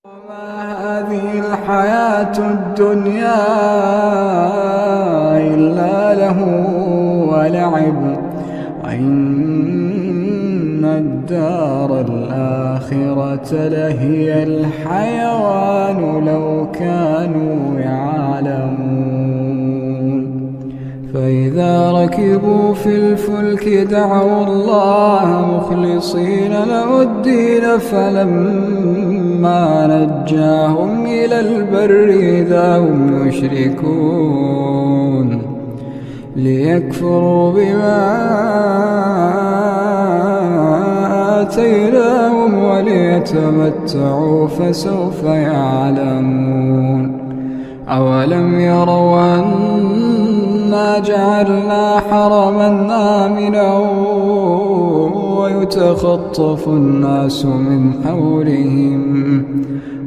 وما هذه الحياة الدنيا إلا له ولعب وإن الدار الآخرة لهي الحيوان لو كانوا يعلمون. فإذا ركبوا في الفلك دعوا الله مخلصين له الدين فلما نجاهم إلى البر إذا هم يشركون ليكفروا بما آتيناهم وليتمتعوا فسوف يعلمون. أولم يروا أنا جعلنا حرما آمنا ويتخطف الناس من حولهم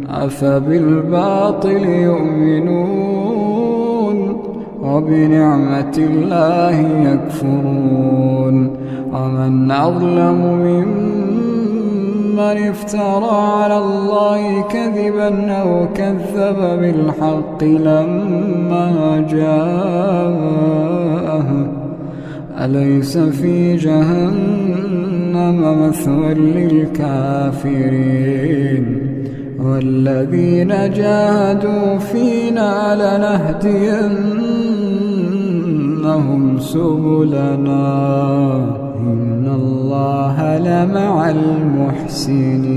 أفبالباطل يؤمنون وبنعمة الله يكفرون. ومن أظلم ممن افترى على الله كذبا أو كذب بالحق لما جاءه أليس في جهنم مثوى للكافرين. والذين جاهدوا فينا لنهدينهم سبلنا إن الله لمع المحسنين.